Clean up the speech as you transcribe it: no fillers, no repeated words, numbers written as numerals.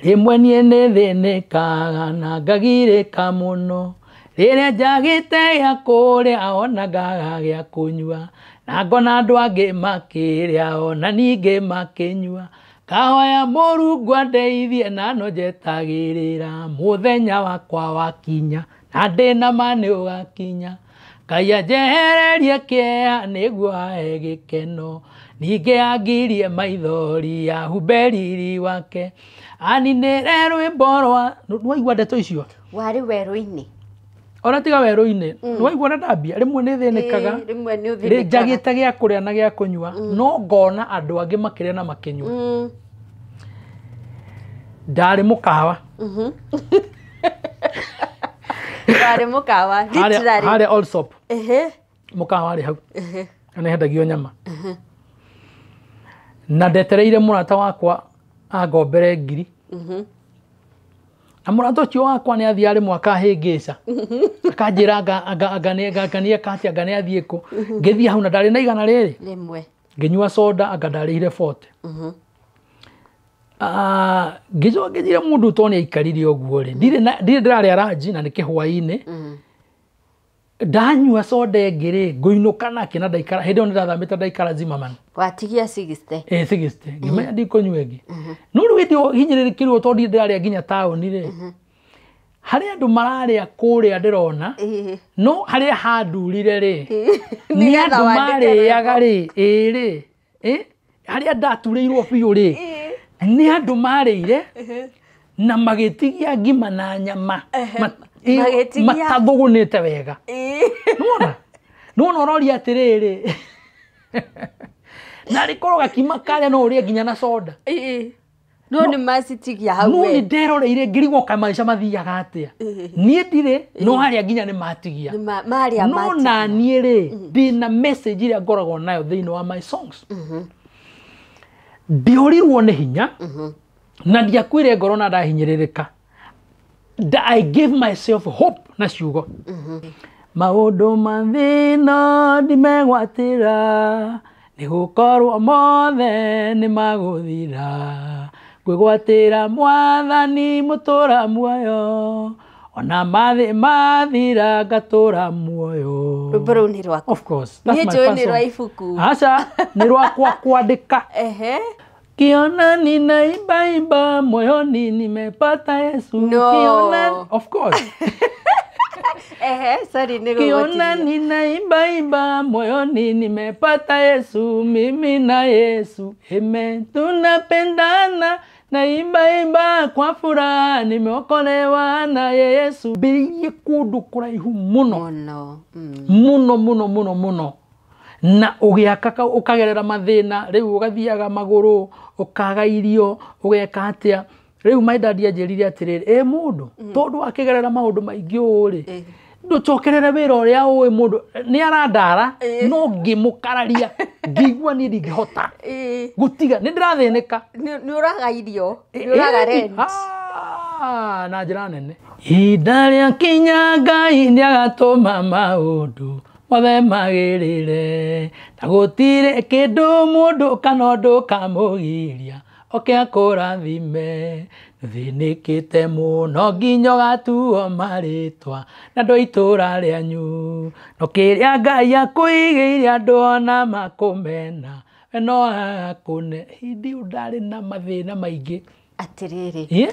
rimwe nie nithĩnĩkaga na ngagirĩka mũno rĩrĩa njagĩte gĩa kũrĩa ona ngaga gĩa kũnyua na ngona andũ angĩ makĩrĩa ona ningĩ makĩnyua ngahoya Mũrungu andeithie na no njetagĩrĩra mũthenya wakwa wakinya na ndĩna ma nĩ ũgakinya Ngai anjehererie kĩeha nĩguo ahe gĩkeno ningĩ angirie maithori ahumbe riri wake aninĩre rwĩmbo rwa nĩwaigua ndeto icio warĩ werũ-inĩ ona tiga werũ-inĩ nĩwaigua na ndambia rĩmwe nĩthĩnĩkaga rĩ njagĩte gĩa kũrĩa na gĩa kũnyua no ngona andũ angĩ makĩrĩa na makĩnyua ndarĩ mũkawa warĩ mũkawa literally harĩ Allsop mũkawa warĩ hau na hendagio nyama na ndetereire mũrata wakwa angombere ngiri na mũrata ũcio wakwa nĩ athiĩ arĩ mwaka hĩngĩca akanjĩra anga nĩ athiĩ kũ ngĩthiĩ hau na ndarĩ na igana rĩrĩ rĩmwe ngĩnyua soda anga ndarĩhire 40 ngĩcoka ngĩjĩra mũndũ to nĩ aikarire ũguo rĩ ndirĩ ndĩrarĩa ranji na nĩ kĩhwaĩ-inĩ ndanyua soda ĩngĩ rĩ ngũinũka nake na ndaikara hĩndĩ ĩyo nĩndathamĩte ndaikara Zimmerman watigia 60 60 ngĩmenya ndikũnyua ĩngĩ no rĩu hĩndĩ ĩyo hinyĩrĩrĩkĩrwo to ndirĩ ndĩrarĩa nginya taũni rĩ harĩa andũ mararĩa kũrĩa ndĩrona no harĩa handurire rĩ nĩ andũ marĩaga rĩ ĩrĩ harĩa ndaturĩirwo biũ rĩ nĩ andũ marĩire na magĩtigia ngima na nyama matathũgũnĩte wega nuona ũroria atĩrĩrĩ na rĩkorwo gakima karĩa no ũrĩe nginya na soda no nĩ macitigia hau no nĩ nderoreire ngĩrigwo kamaica mathiaga atĩa niĩ ndirĩ no harĩa nginya nĩ matigia no na niĩ rĩ ndĩna message ĩrĩa ngoragwo nayo thĩinĩ wa my songs ndiorirwo nĩ hinya na ndiakwire ngoro na ndahinyĩrĩrĩka I gave myself hope na ciugo maũndũ mathĩna ndimegwatĩra nĩgũkorwo mothe nĩ magũthira ngwĩgwatĩra Mwathani mũtũra muoyo ona mathĩ mathira ngatũra muoyo rwĩmbo rũu nĩ rwakwa of course that's my first song nĩ rwa ibuku aca nĩ rwakwa kwandĩka Kionani naimba moyoni nimepata Yesu Kionani of course sorry niko Kionani naimba moyoni nimepata Yesu mimi na Yesu amen tunapendana naimba kwa furaha nimeokolewa na Yesu biye kundu kuraihu muno muno na ũgĩaka ũkagerera mathĩna rĩu ũgathiaga magũrũ ũkaga irio ũgeka atĩa rĩu my dad anjĩrire atĩrĩrĩ mũndũ tondũ akĩgerera maũndũ maingĩ ũrĩ ndũcokerere wĩra ũrĩa ũĩ mũndũ nĩ arandara no ngĩmũkararia ngĩigua niĩ ndingĩhota gũtiga nĩ ndĩrathĩnĩka nĩ ũraga irio nĩ ũraga rent na njĩra nene ihinda rĩakinya Ngai nĩagatũma maũndũ mothe magĩrĩre na gũtirĩ kĩndũ mũndũ kana ũndũ kamũgiria oke akũrathime thĩnĩkĩte mũno nginya ũgatuo marĩtwa na andũ a itũra rĩanyu no kĩrĩa Ngai akũigĩire andũ ona makũmena we no akũne hĩndĩ ĩyo ndarĩ na mathĩna maingĩ atĩrĩrĩ